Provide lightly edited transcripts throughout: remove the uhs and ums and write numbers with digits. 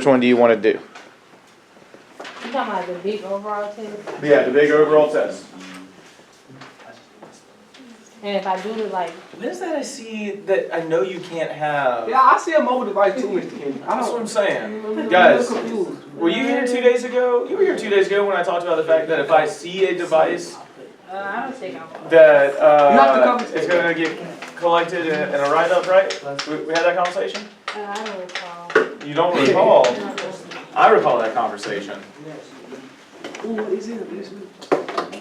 which one do you want to do? You talking about the big overall test? Yeah, the big overall test. And if I do the like, What is that I see that I know you can't have? Yeah, I see a mobile device too, Mr. King. That's what I'm saying. I'm Guys, confused. were you here 2 days ago? You were here 2 days ago when I talked about the fact that if I see a device I don't think I'm. that You have to come- is going to get collected in a write-up, right? We had that conversation? I don't recall. You don't recall? I recall that conversation. Ooh, what is it?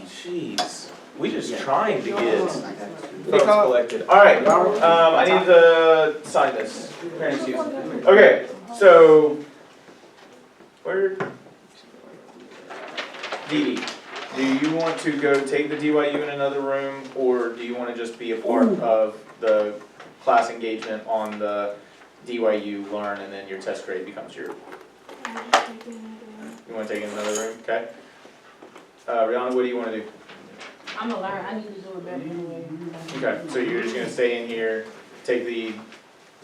Jeez. We just trying to get folks Because- collected. All right, I need to sign this. Parents use. Okay, so where? Dee Dee, do you want to go take the DYU in another room, or do you want to just be a part of the class engagement on the DYU learn, and then your test grade becomes your? You want to take it in another room? Okay. Rihanna, what do you want to do? I'm gonna learn. I need to do it better anyway. Okay, so you're just gonna stay in here, take the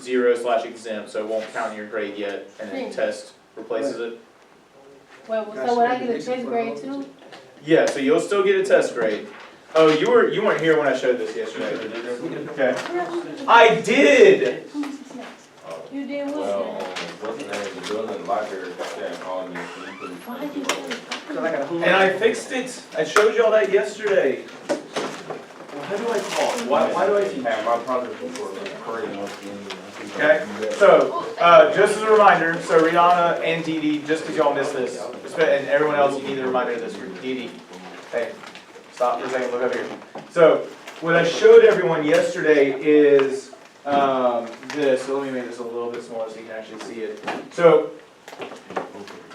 0/exempt, so it won't count in your grade yet, and then test replaces it? Well, so would I get a test grade too? Yeah, so you'll still get a test grade. Oh, you weren't here when I showed this yesterday. Okay. I did! You did what? What's the name of the building, library, got calling you, so you couldn't. Why did you do it? And I fixed it. I showed y'all that yesterday. How do I call? Why do I teach? Have my project before, crazy. Okay, so, just as a reminder, so Rihanna and Dee Dee, just because y'all missed this, and everyone else, you need a reminder of this, Dee Dee, hey, stop for a second, look up here. So, what I showed everyone yesterday is, this, so let me make this a little bit smaller so you can actually see it. So,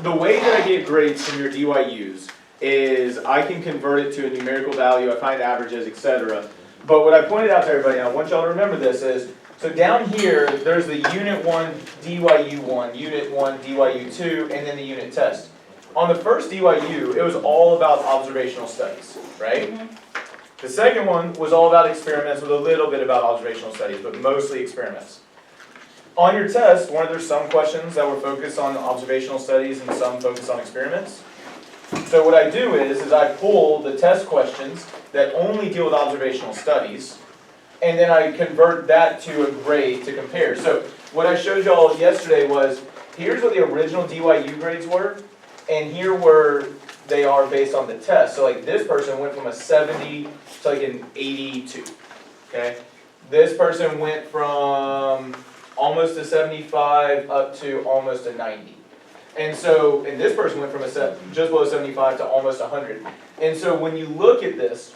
the way that I get grades from your DYUs is I can convert it to a numerical value, I find averages, etc. But what I pointed out to everybody, and I want y'all to remember this, is so down here, there's the Unit 1, DYU 1, Unit 1, DYU 2, and then the unit test. On the first DYU, it was all about observational studies, right? The second one was all about experiments with a little bit about observational studies, but mostly experiments. On your test, there's some questions that were focused on observational studies and some focused on experiments. So what I do is I pull the test questions that only deal with observational studies, and then I convert that to a grade to compare. So what I showed y'all yesterday was, here's what the original DYU grades were, and here where they are based on the test. So like this person went from a 70 to like an 82, okay? This person went from almost a 75 up to almost a 90. And so, and this person went from just below 75 to almost 100. And so when you look at this,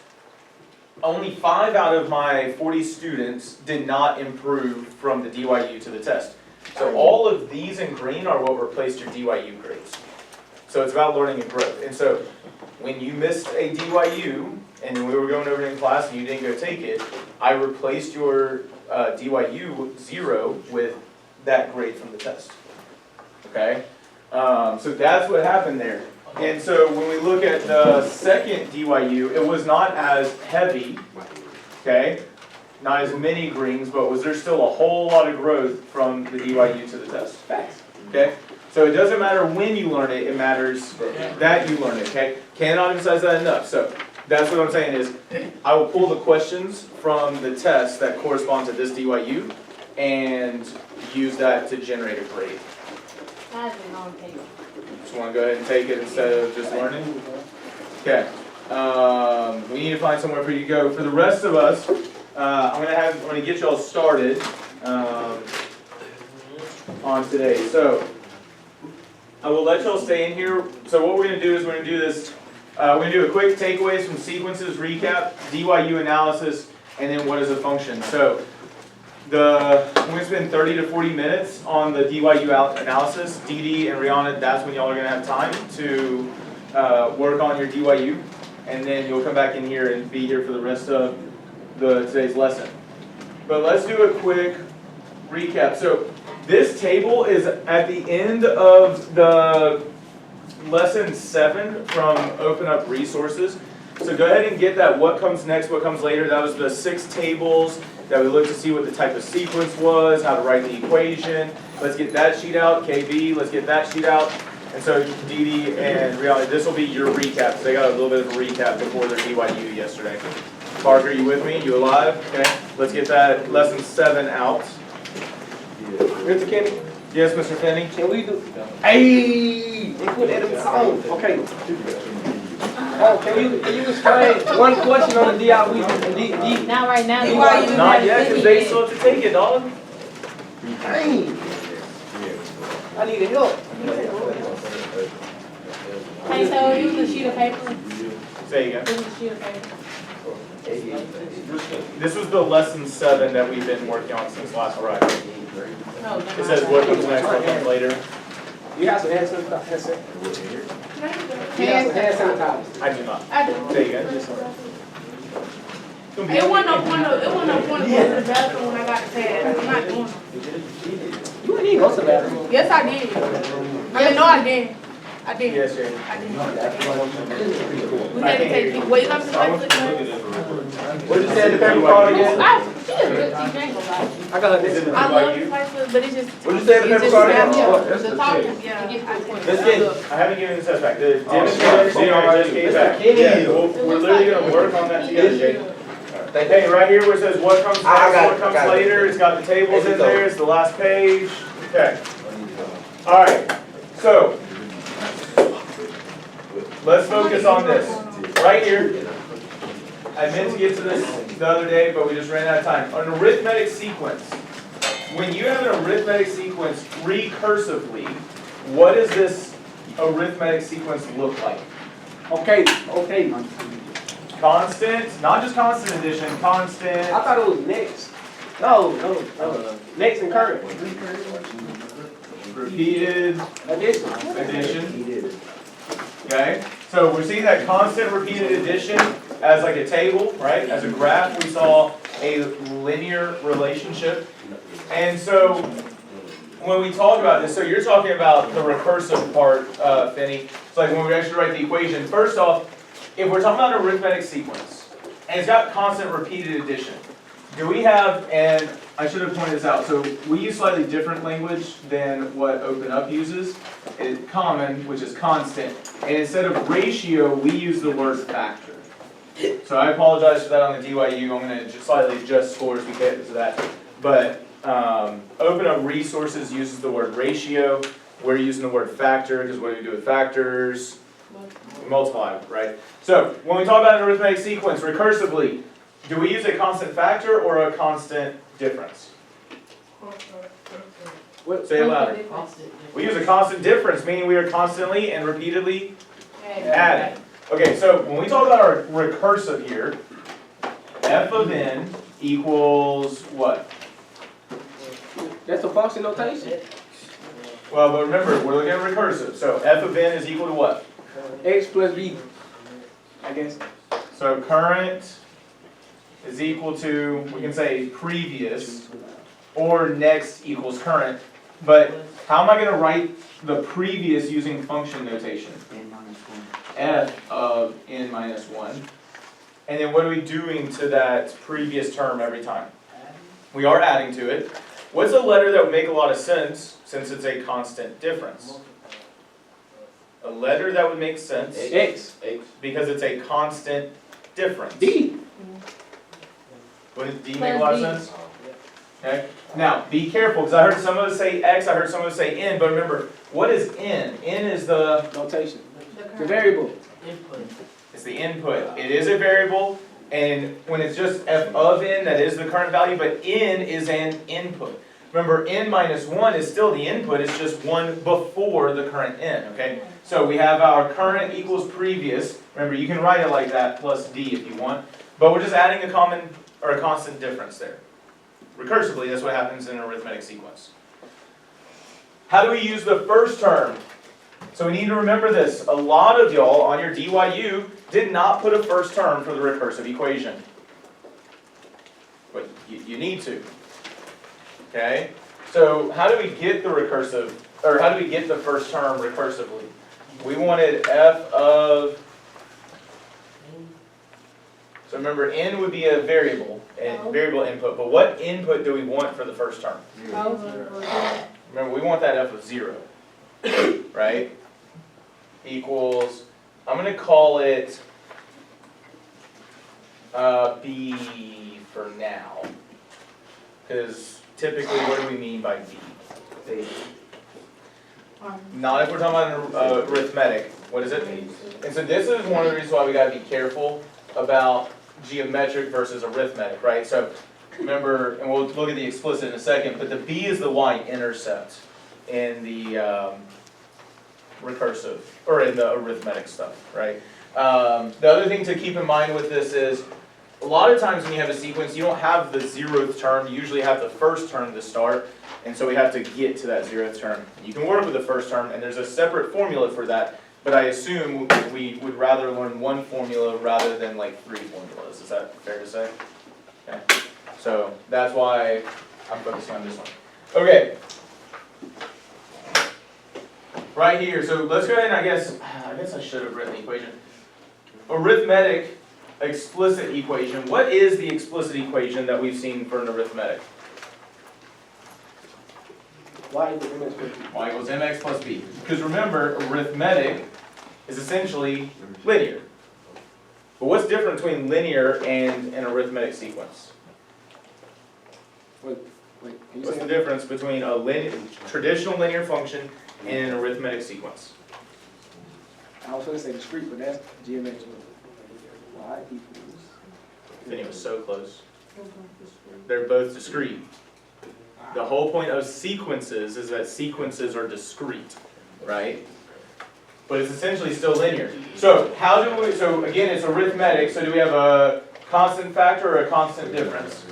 only 5 out of my 40 students did not improve from the DYU to the test. So all of these in green are what replaced your DYU grades. So it's about learning and growth. And so when you missed a DYU, and we were going over it in class and you didn't go take it, I replaced your DYU 0 with that grade from the test. Okay? So that's what happened there. And so when we look at the second DYU, it was not as heavy, okay? Not as many greens, but was there still a whole lot of growth from the DYU to the test? Okay? So it doesn't matter when you learn it, it matters that you learn it, okay? Cannot emphasize that enough. So that's what I'm saying is, I will pull the questions from the test that correspond to this DYU and use that to generate a grade. I didn't know paper. Just want to go ahead and take it instead of just learning? Okay. We need to find somewhere for you to go. For the rest of us, I'm gonna get y'all started on today. So I will let y'all stay in here. So what we're gonna do is we're gonna do this. We're gonna do a quick takeaways from sequences, recap, DYU analysis, and then what is a function. So we're going to spend 30 to 40 minutes on the DYU analysis. Dee Dee and Rihanna, that's when y'all are going to have time to work on your DYU. And then you'll come back in here and be here for the rest of today's lesson. But let's do a quick recap. So this table is at the end of the lesson 7 from Open Up Resources. So go ahead and get that what comes next, what comes later. That was the 6 tables that we looked to see what the type of sequence was, how to write the equation, let's get that sheet out. KB, let's get that sheet out. And so Dee and Rihanna, this will be your recap, because they got a little bit of a recap before their DYU yesterday. Parker, you with me? You alive? Okay, let's get that lesson 7 out. Mr. Kenny, Yes, Mr. Finney? can we do? Hey, they put that in the song. Okay. Oh, can you explain one question on the DIU? Not right now. DYU. Not yet, because they still have to take it, dog. Dang. I need help. Hey, so use a sheet of paper. Say again. Use a sheet of paper. This was the lesson 7 that we've been working on since last Friday. No, It says what comes next, what comes later. You have some hand sanitizer. You have some hand sanitizer. I do not. I do. Say again. It wasn't no point of going to the bathroom when I got the pad. I'm not doing it. You ain't even go to the bathroom. Yes, I did. I mean, no, I didn't. I did. Yes, Jay. I did. We had to take it. Wait, you got to take What did you say the paper called again? She a good teacher, ain't gonna lie. I got her Is it next the one. I love DYU? the place, but it's just. What'd you say the paper called again? The talking, yeah. Let's get, I haven't given the test back. The demonstrator just came back. Yeah, we're literally gonna work on that together, Jay. Hey, right here where it says what comes next, what comes later, it's got the tables in there, it's the last page. Okay. All right, so let's focus on this. Right here, I meant to get to this the other day, but we just ran out of time. An arithmetic sequence. When you have an arithmetic sequence recursively, what does this arithmetic sequence look like? Okay. Constant, not just constant addition, constant. I thought it was next. No. Next and current. Repeated Addition. addition. Okay, so we're seeing that constant repeated addition as like a table, right? As a graph, we saw a linear relationship. And so when we talk about this, so you're talking about the recursive part, Finney. It's like when we actually write the equation. First off, if we're talking about an arithmetic sequence, and it's got constant repeated addition, do we have, and I should have pointed this out, so we use slightly different language than what Open Up uses. It's common, which is constant, and instead of ratio, we use the word factor. So I apologize for that on the DYU, I'm going to just slightly adjust scores because of that. But Open Up Resources uses the word ratio, we're using the word factor, because what do we do with factors? We multiply, right? So when we talk about an arithmetic sequence recursively, do we use a constant factor or a constant difference? Say it louder. We use a constant difference, meaning we are constantly and repeatedly adding. Okay, so when we talk about our recursive here, f of n equals what? That's a function notation. Well, but remember, we're looking at recursive. So f of n is equal to what? X plus B. I guess. So current is equal to, we can say previous, or next equals current. But how am I going to write the previous using function notation? F of n minus 1. And then what are we doing to that previous term every time? We are adding to it. What's a letter that would make a lot of sense since it's a constant difference? A letter that would make sense X. because it's a constant difference. D. Would D make a lot of sense? Okay. Now, be careful, because I heard some of us say X, I heard some of us say N, but remember, what is N? N is the Notation. The variable. It's the input. It is a variable, and when it's just f of n, that is the current value, but n is an input. Remember, n minus 1 is still the input, it's just 1 before the current n, okay? So we have our current equals previous. Remember, you can write it like that, plus d if you want, but we're just adding a common, or a constant difference there. Recursively, that's what happens in an arithmetic sequence. How do we use the first term? So we need to remember this. A lot of y'all on your DYU did not put a first term for the recursive equation. But you need to. Okay? So how do we get the recursive, or how do we get the first term recursively? We wanted f of, so remember n would be a variable, and variable input, but what input do we want for the first term? remember we want that f of 0, right? Equals, I'm going to call it b for now, because typically what do we mean by b? Not if we're talking about arithmetic. What is it? And so this is one of the reasons why we got to be careful about geometric versus arithmetic, right? So remember, and we'll look at the explicit in a second, but the b is the y-intercept in the recursive, or in the arithmetic stuff, right? The other thing to keep in mind with this is, a lot of times when you have a sequence, you don't have the 0th term, you usually have the first term to start, and so we have to get to that 0th term. You can work with the first term, and there's a separate formula for that, but I assume we would rather learn one formula rather than like 3 formulas. Is that fair to say? Okay. So that's why I'm focusing on this one. Okay. Right here, so let's go ahead and I guess I should have written the equation. Arithmetic explicit equation. What is the explicit equation that we've seen for an arithmetic? Y equals mx plus b. Y equals mx plus b. Because remember, arithmetic is essentially linear. But what's different between linear and an arithmetic sequence? Wait, can you What's say the difference between a traditional linear function and an arithmetic sequence? I was going to say discrete, but that's geometric. Y equals. Then it was so close. They're both discrete. The whole point of sequences is that sequences are discrete, right? But it's essentially still linear. So how do we, so again, it's arithmetic, so do we have a constant factor or a constant difference?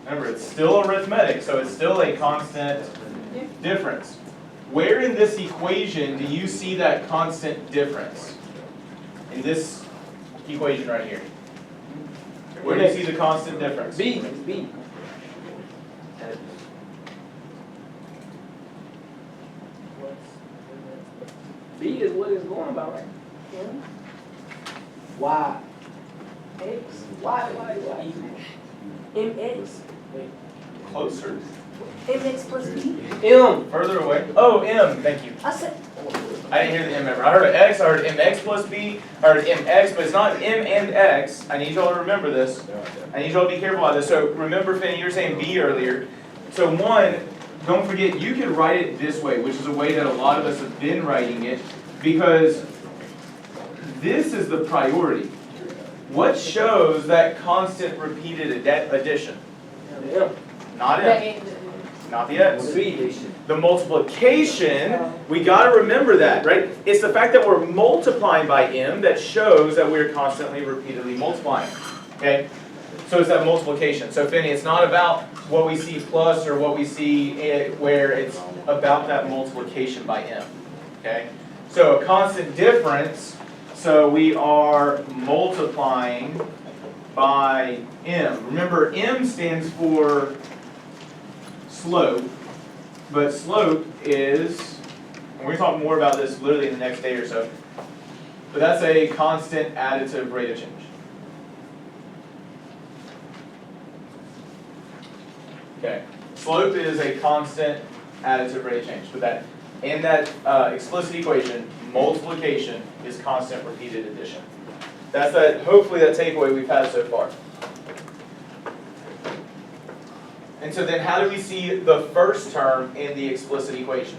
Remember, it's still arithmetic, so it's still a constant difference. Where in this equation do you see that constant difference? In this equation right here. Where do you see the constant difference? B. B. B is what it's going about, right? Y. X. Y. MX. Closer. MX plus B. M. Further away. Oh, M, thank you. I said, I didn't hear the M ever. I heard an X, I heard MX plus B, I heard MX, but it's not M and X. I need y'all to remember this. I need y'all to be careful about this. So remember, Finney, you were saying B earlier. So one, don't forget, you could write it this way, which is a way that a lot of us have been writing it, because this is the priority. What shows that constant repeated addition? M. Not M, not the X. The multiplication, we got to remember that, right? It's the fact that we're multiplying by M that shows that we're constantly, repeatedly multiplying, okay? So it's that multiplication. So Finney, it's not about what we see plus or what we see where it's about that multiplication by M, okay? So a constant difference, so we are multiplying by M. Remember, M stands for slope, but slope is, and we're going to talk more about this literally in the next day or so, but that's a constant additive rate of change. Okay, slope is a constant additive rate of change, but that in that explicit equation, multiplication is constant repeated addition. That's that. Hopefully that takeaway we've had so far. And so then how do we see the first term in the explicit equation?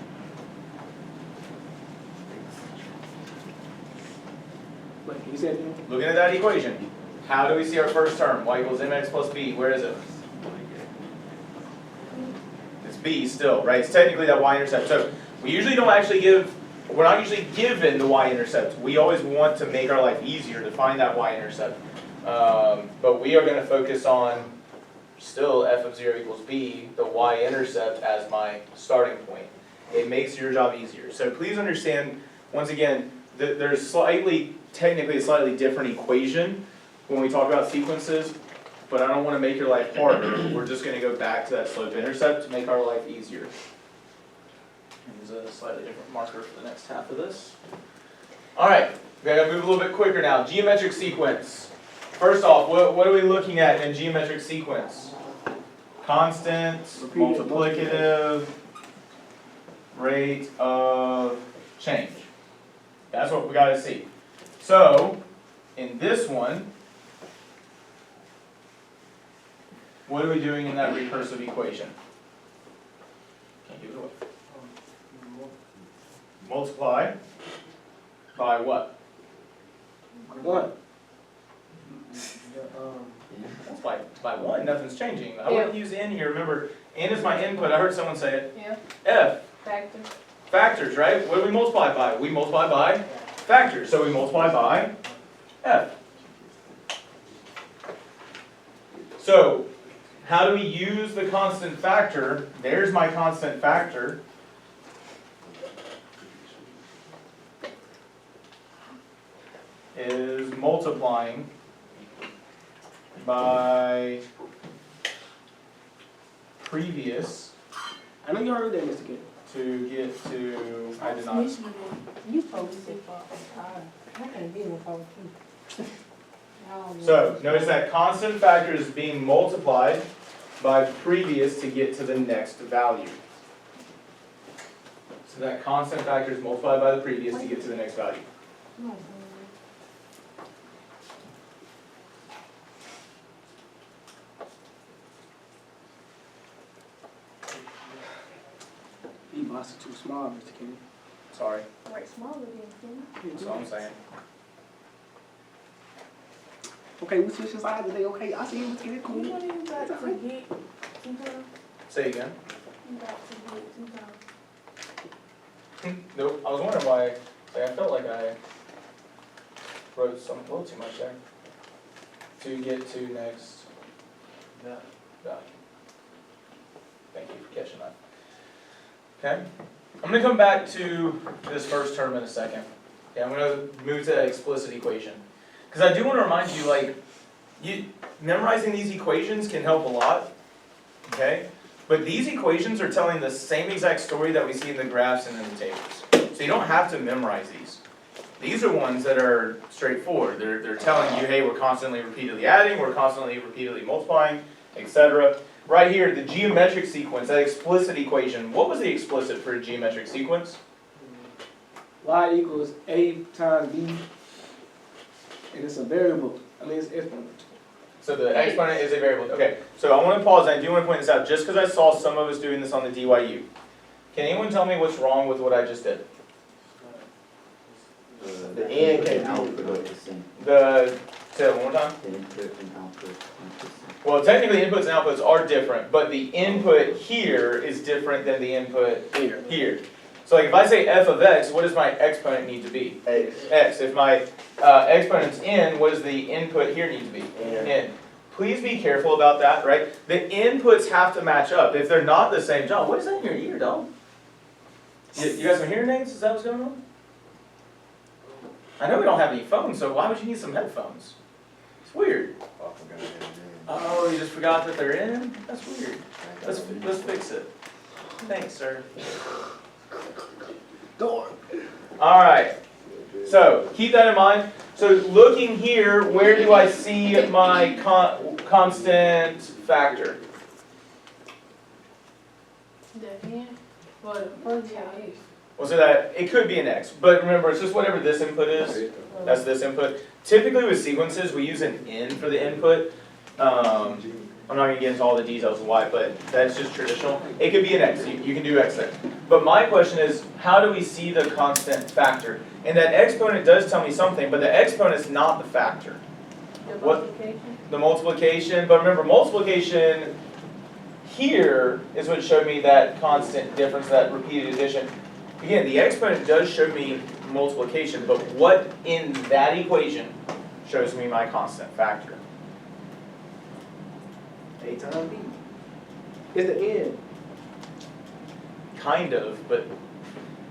Wait, can you say it again? Looking at that equation, how do we see our first term? Y equals mx plus b. Where is it? It's b still, right? It's technically that y-intercept. So we usually don't actually we're not usually given the y-intercept. We always want to make our life easier to find that y-intercept. But we are going to focus on still f of 0 equals b, the y-intercept as my starting point. It makes your job easier. So please understand, once again, that there's technically a slightly different equation when we talk about sequences, but I don't want to make your life harder. We're just going to go back to that slope-intercept to make our life easier. Here's a slightly different marker for the next half of this. All right, we got to move a little bit quicker now. Geometric sequence. First off, what are we looking at in a geometric sequence? constant multiplicative rate of change. That's what we gotta see. So, in this one, what are we doing in that recursive equation? Can't give it away. Multiply by what? One. That's by one, nothing's changing. I wouldn't use n here, remember, n is my input, I heard someone say it. Yeah. F, Factor. factors, right? What do we multiply by? We multiply by factors, so we multiply by f. So, how do we use the constant factor? There's my constant factor. Is multiplying by previous I know you heard that, Mr. King. to get to, I did not. You posted it for I can't be in the phone too. So, notice that constant factor is being multiplied by previous to get to the next value. So that constant factor is multiplied by the previous to get to the next value. He boss is too small, Mr. King. Sorry, Right, smaller than that's all I'm saying. Okay, we switching sides today. Okay, I see you, Mr. King. You Cool. know you got to forget sometimes. Say again. You got to forget sometimes. Nope, I was wondering why, I felt like I wrote a little too much there. To get to next value. Thank you for catching that. Okay, I'm gonna come back to this first term in a second. Okay, I'm gonna move to that explicit equation. Because I do want to remind you, like, memorizing these equations can help a lot, okay? But these equations are telling the same exact story that we see in the graphs and in the tables. So you don't have to memorize these. These are ones that are straightforward. They're telling you, hey, we're constantly repeatedly adding, we're constantly repeatedly multiplying, etc. Right here, the geometric sequence, that explicit equation. What was the explicit for a geometric sequence? Y equals A times B. And it's a variable. I mean, it's exponent. So the exponent is a variable. Okay, so I want to pause and I do want to point this out just because I saw some of us doing this on the DYU. Can anyone tell me what's wrong with what I just did? The end can't output the same. Say it one more time. The input and output. Well, technically inputs and outputs are different, but the input here is different than the input here. So like if I say f of x, what does my exponent need to be? X. X. If my exponent's n, what does the input here need to be? N. N. Please be careful about that, right? The inputs have to match up. If they're not the same, John, what is that in your ear, dog? You got some hearing aids? Is that what's going on? I know we don't have any phones, so why would you need some headphones? It's weird. Oh, you just forgot that they're in? That's weird. Let's fix it. Thanks, sir. Door. All right. So keep that in mind. So looking here, where do I see my constant factor? The end for the first child. Well, so that it could be an x, but remember, it's just whatever this input is. That's this input. Typically with sequences, we use an n for the input. I'm not going to get into all the details of why, but that's just traditional. It could be an x. You can do x there. But my question is, how do we see the constant factor? And that exponent does tell me something, but the exponent's not the factor. The What? multiplication. The multiplication, but remember, multiplication here is what showed me that constant difference, that repeated addition. Again, the exponent does show me multiplication, but what in that equation shows me my constant factor? A times B. It's the end. Kind of, but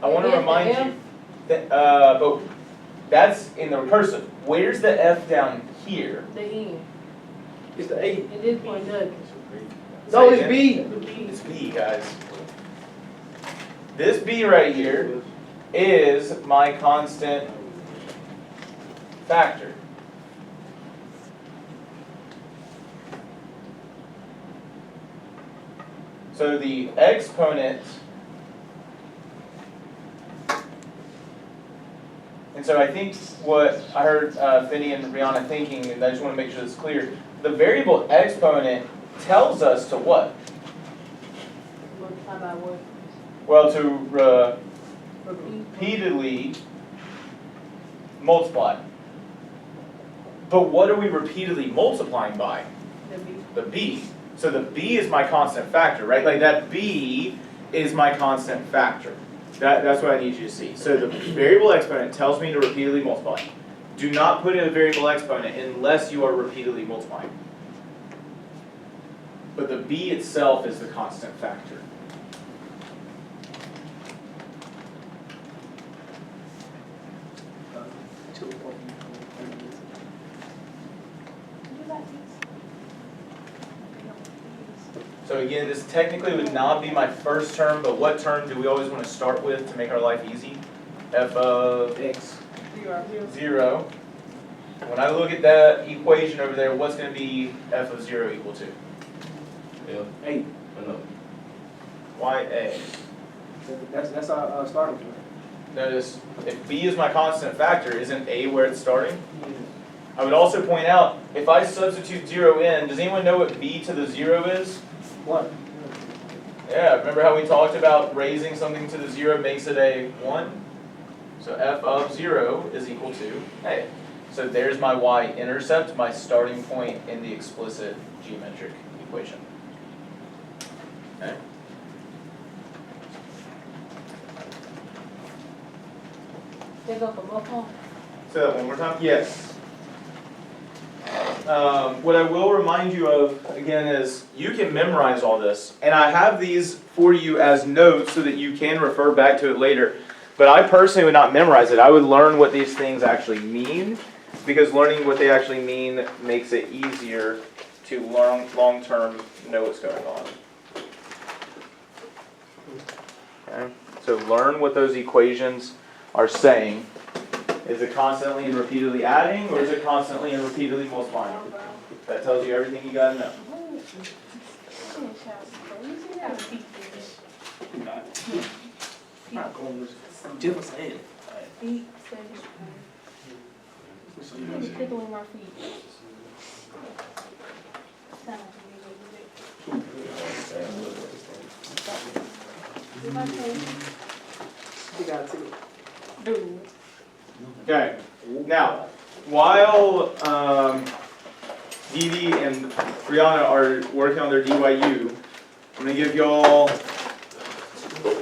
I want to Is the remind F? you that, but that's in the recursive. Where's the F down here? The end. It's the A. At this point, doesn't. No, Say it's again. B. The B. It's B, guys. This B right here is my constant factor. So the exponent, and so I think what I heard Finney and Brianna thinking, and I just want to make sure this is clear, the variable exponent tells us to what? Multiply by what? Well, to repeatedly multiply. But what are we repeatedly multiplying by? The B. The b. So the b is my constant factor, right? Like that b is my constant factor. That's what I need you to see. So the variable exponent tells me to repeatedly multiply. Do not put in a variable exponent unless you are repeatedly multiplying. But the b itself is the constant factor. So again, this technically would not be my first term, but what term do we always want to start with to make our life easy? F of X. 0. When I look at that equation over there, what's going to be f of 0 equal to? Yeah. 8. No. YA. That's our starting point. Notice, if b is my constant factor, isn't a where it's starting? I would also point out, if I substitute 0 in, does anyone know what b to the 0 is? What? Yeah, remember how we talked about raising something to the 0 makes it a 1? So f of 0 is equal to a. So there's my y-intercept, my starting point in the explicit geometric equation. Okay? They go for both of them? Say that one more time. Yes. What I will remind you of, again, is you can memorize all this. And I have these for you as notes so that you can refer back to it later. But I personally would not memorize it. I would learn what these things actually mean, because learning what they actually mean makes it easier to long-term know what's going on. Okay? So learn what those equations are saying. Is it constantly and repeatedly adding, or is it constantly and repeatedly multiplying? That tells you everything you gotta know. Just saying. Feet, tickling my feet. Do. Okay, now, while Dee Dee and Brianna are working on their DYU, I'm going to give y'all,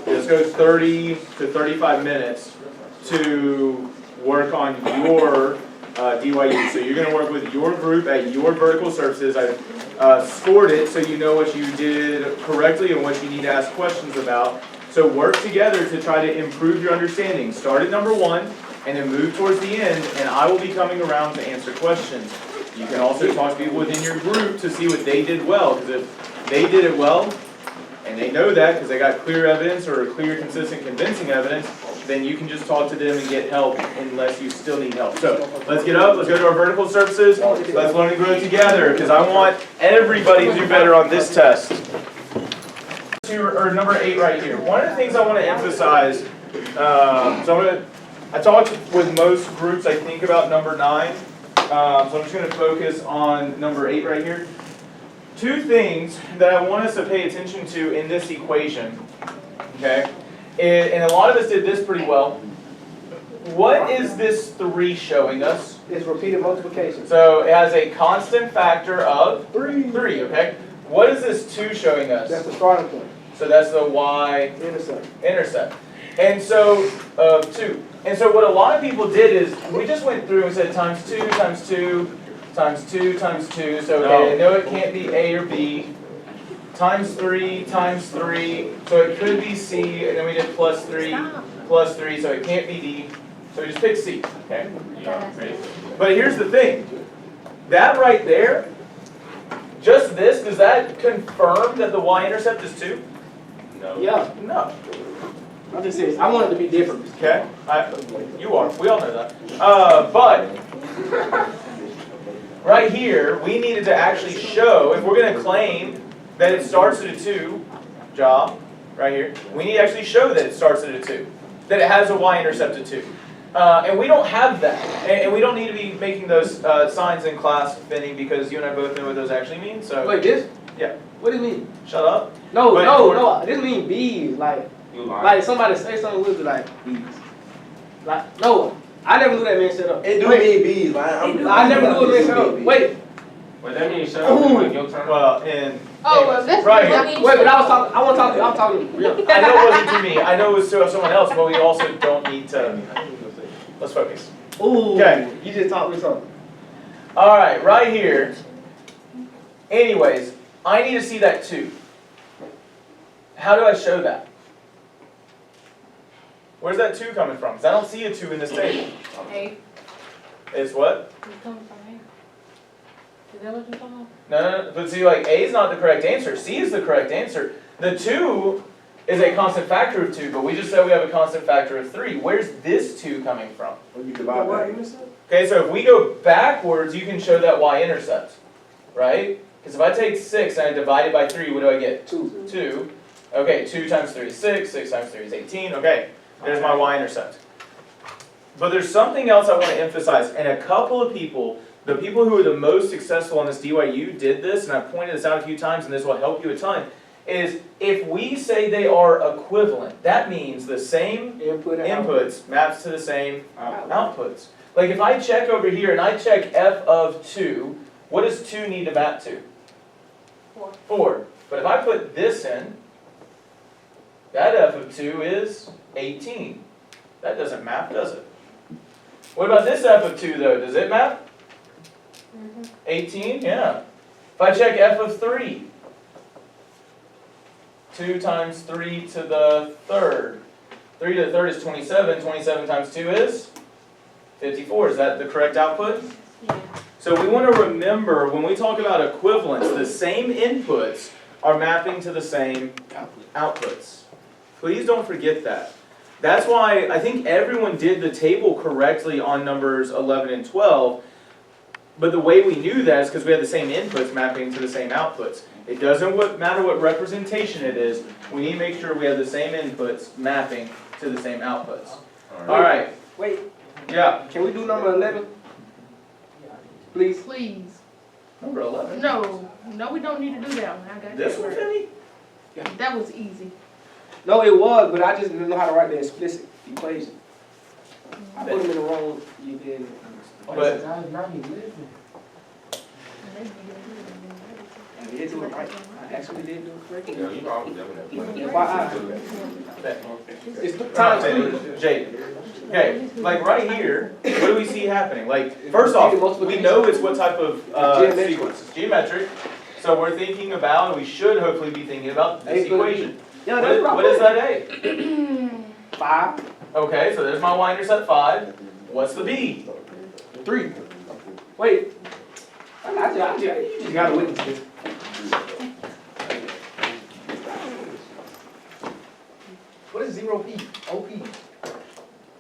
let's go 30 to 35 minutes to work on your DYU. So you're going to work with your group at your vertical surfaces. I scored it so you know what you did correctly and what you need to ask questions about. So work together to try to improve your understanding. Start at number 1 and then move towards the end, and I will be coming around to answer questions. You can also talk to people within your group to see what they did well, because if they did it well, and they know that because they got clear evidence or clear, consistent, convincing evidence, then you can just talk to them and get help unless you still need help. So let's get up, let's go to our vertical surfaces, let's learn and grow together, because I want everybody to do better on this test. Or number 8 right here. One of the things I want to emphasize, I talked with most groups, I think, about number 9. So I'm just going to focus on number 8 right here. 2 things that I want us to pay attention to in this equation, okay? And a lot of us did this pretty well. What is this 3 showing us? It's repeated multiplication. So it has a constant factor of 3, okay? What is this 2 showing us? That's the starting point. So that's the y-intercept. Intercept. And so, 2. And so what a lot of people did is, we just went through and said times 2, times 2, times 2, times 2. So okay, I know it can't be A or B. Times 3, times 3. So it could be C, and then we did plus 3, so it can't be D. So we just picked C, okay? Ready? But here's the thing. That right there, just this, does that confirm that the y-intercept is 2? No. Yeah. No. I'm just saying, I want it to be different. Okay? You are. We all know that. But right here, we needed to actually show, if we're going to claim that it starts at a 2 job, right here. We need to actually show that it starts at a 2, that it has a y-intercept of 2. And we don't have that. And we don't need to be making those signs in class, Finney, because you and I both know what those actually mean. So Wait, this? Yeah. What do you mean? Shut up. No, Wait, no. This mean bees. Like You lying. like somebody say something with like bees. Like no, I never knew that man set up. It do Wait, mean bees, like I never knew it meant set up. Wait, But that means shut up, like your turn. Well, and Oh, well, that's. right here. that wait, but I want to talk. I'm talking. I know it wasn't to me. I know it was to someone else, but we also don't need to. Let's focus. Ooh, Okay. you just taught me something. All right, right here. Anyways, I need to see that 2. How do I show that? Where's that 2 coming from? Because I don't see a 2 in this table. Hey, It's what? it's coming from here. Is that what you're talking about? No, but see, like, A is not the correct answer. C is the correct answer. The 2 is a constant factor of 2, but we just said we have a constant factor of 3. Where's this 2 coming from? when you divide that. Okay, so if we go backwards, you can show that y-intercept, right? Because if I take 6 and I divide it by 3, what do I get? 2. 2. Okay, 2 times 3 is 6, 6 times 3 is 18. Okay, there's my y-intercept. But there's something else I want to emphasize, and a couple of people, the people who are the most successful on this DYU did this, and I've pointed this out a few times, and this will help you a ton, is if we say they are equivalent, that means the same Input and output. inputs maps to the same outputs. Like if I check over here and I check f of 2, what does 2 need to map to? 4. 4. But if I put this in, that f of 2 is 18. That doesn't map, does it? What about this f of 2 though? Does it map? 18? Yeah. If I check f of 3, 2 times 3 to the third. 3 to the third is 27. 27 times 2 is 54. Is that the correct output? Yeah. So we want to remember when we talk about equivalence, the same inputs are mapping to the same outputs. Please don't forget that. That's why I think everyone did the table correctly on numbers 11 and 12, but the way we knew that is because we had the same inputs mapping to the same outputs. It doesn't matter what representation it is, we need to make sure we have the same inputs mapping to the same outputs. All right, Wait, yeah, can we do number 11? Please. Please. number 11. No, we don't need to do that one. I got This that one, right. Finny? That was easy. No, it was, but I just didn't know how to write the explicit equation. I put them in the wrong. You did. But I did do it right. I actually did do it correctly. Yeah, you know, I was definitely. It's times 2. Jade. Okay, like right here, what do we see happening? Like, first off, we know it's what type of Geometric. sequence. It's geometric. So we're thinking about, and we should hopefully be thinking about this equation. Yeah, that's right. What is that A? 5, Okay, so there's my y-intercept 5. What's the B? 3. Wait. You just gotta witness this. What is 0p? OP.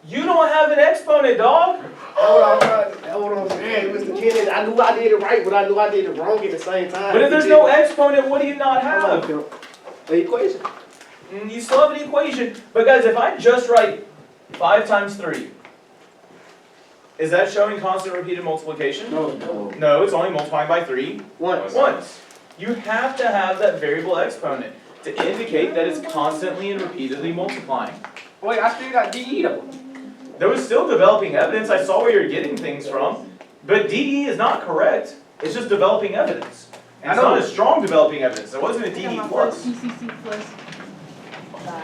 You don't have an exponent, dog. That's what I'm saying, Mr. Kennedy. I knew I did it right, but I knew I did it wrong at the same time. But if there's no exponent, what do you not have? The equation. You still have an equation. But guys, if I just write 5 times 3, is that showing constant repeated multiplication? No. No, it's only multiplying by 3 Once. once. You have to have that variable exponent to indicate that it's constantly and repeatedly multiplying. Wait, I still got DE though. There was still developing evidence. I saw where you're getting things from. But DE is not correct. It's just developing evidence. And it's not a strong developing evidence. It wasn't a DE plus. PCC plus 5.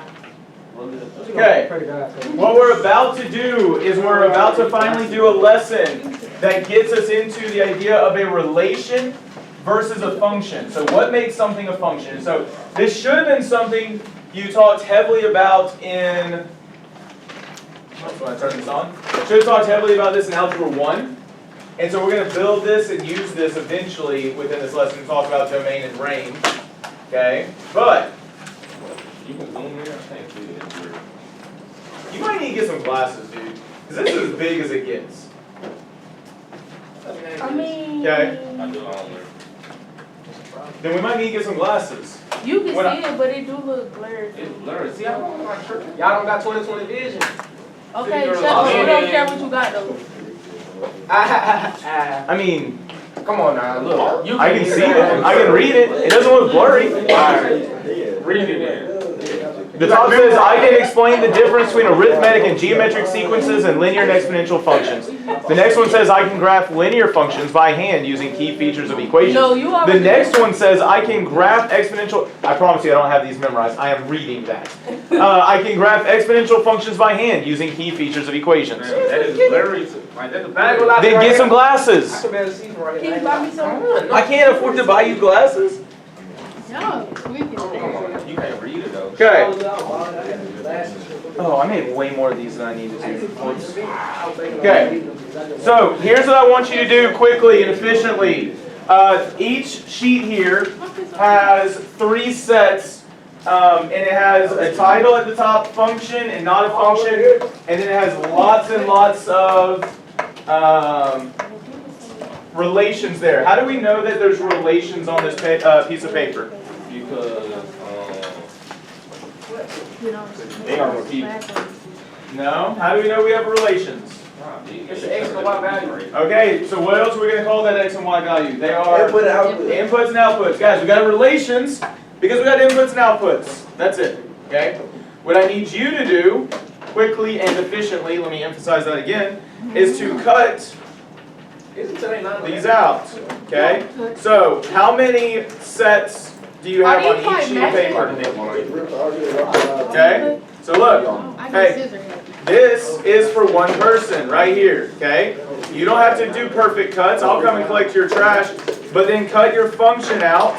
Okay. What we're about to do is we're about to finally do a lesson that gets us into the idea of a relation versus a function. So what makes something a function? So this should have been something you talked heavily about in, when I turn this on, should have talked heavily about this in Algebra 1. And so we're going to build this and use this eventually within this lesson to talk about domain and range. Okay? But You can zoom in, I can't see it. It's weird. you might need to get some glasses, dude. Because this is as big as it gets. I mean. Okay. I do all weird. Then we might need to get some glasses. You can What I- see it, but it do look blurred. It's blurry. See, I don't like church. Y'all don't got 20/20 vision. Okay, girl, shut up. We man. don't care what you got though. I mean, Come on now, look. You I can see it, I can read it, it doesn't look blurry. Read it then. The top says, I can explain the difference between arithmetic and geometric sequences and linear and exponential functions. The next one says, I can graph linear functions by hand using key features of equations. No, you The already. next one says, I can graph exponential, I promise you I don't have these memorized, I am reading that. I can graph exponential functions by hand using key features of equations. Man, that is blurry. Like, that's a I ain't gonna lie to you Then right get some here. glasses. I can barely see from right Can here. you buy me some? I can't afford to buy you glasses. No, we can. Come on, you can't read it though. Okay. Oh, I made way more of these than I needed to. Whoops. Okay. So here's what I want you to do quickly and efficiently. Each sheet here has 3 sets, and it has a title at the top, function and not a function, and then it has lots and lots of relations there. How do we know that there's relations on this piece of paper? Because, They are repeat. No? How do we know we have relations? It's an X and Y value. Okay, so what else are we going to call that X and Y value? They are Input and output. inputs and outputs. Guys, we got relations because we got inputs and outputs. That's it. Okay? What I need you to do, quickly and efficiently, let me emphasize that again, is to cut these out. Okay? So, how many sets do you have Are on these each like sheet of paper? matching? Okay? So look, I hey, can scissor him. this is for one person right here, okay? You don't have to do perfect cuts. I'll come and collect your trash, but then cut your function out,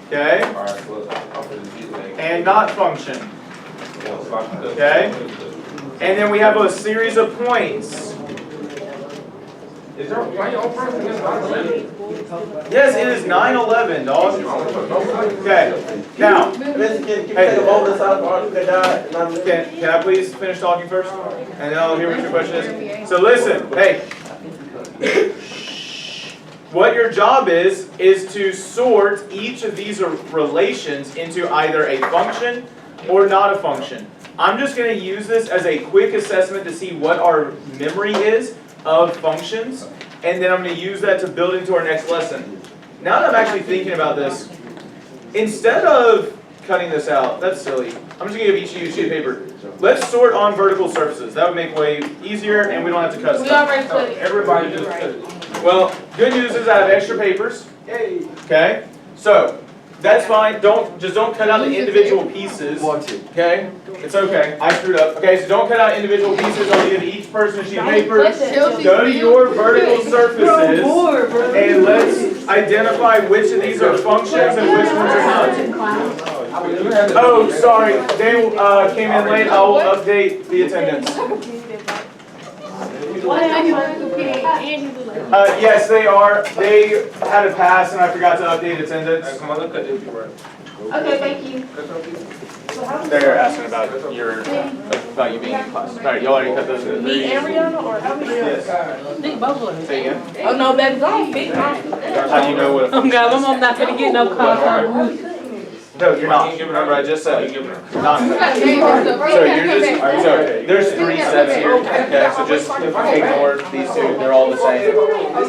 okay? alright, well, I'll put this video. And not function. Okay. And then we have a series of points. Is there a plane on first and then not 11? Yes, it is 9/11, dog. Okay, now, Listen, can you take a bonus out of all that died? can I please finish talking first? And then I'll hear what your question is. So listen, hey. What your job is to sort each of these relations into either a function or not a function. I'm just going to use this as a quick assessment to see what our memory is of functions, and then I'm going to use that to build into our next lesson. Now that I'm actually thinking about this, instead of cutting this out, that's silly. I'm just going to give each of you a sheet of paper. Let's sort on vertical surfaces. That would make way easier, and we don't have to cut We stuff. already cut it. Everybody just cut it. Well, good news is I have extra papers. Okay? So, that's fine. Just don't cut out the individual pieces. Okay? It's okay. I screwed up. Okay, so don't cut out individual pieces. I'll give each person a sheet of paper. Go to your vertical surfaces and let's identify which of these are functions and which ones are not. Oh, sorry. They came in late. I will update the attendance. Yes, they are. They had a pass and I forgot to update attendance. Hey, come on, look at this, right? Okay, thank you. They're asking about you being in class. Alright, you already cut those in. Me and Rihanna, or how many? Yes. Think both of them. Say again. Oh no, baby, don't pick mine. How do you know what a Oh God, my mom not gonna get no call. No, you're not. Remember, I just said you're not. You gotta change this stuff. So you're just, so there's 3 sets here, okay, so just ignore these 2, they're all the same.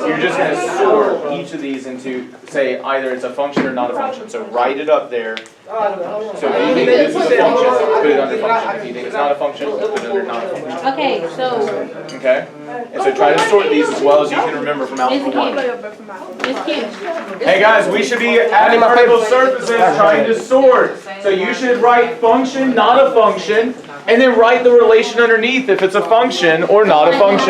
You're just gonna sort each of these into, say, either it's a function or not a function, so write it up there. So if you think this is a function, put it under function, if you think it's not a function, put it under not a function, Okay, so okay? And so try to sort these as well as you can remember from Algebra 1. it's cute. Hey guys, we should be adding vertical surfaces trying to sort. So you should write function, not a function, and then write the relation underneath if it's a function or not a function.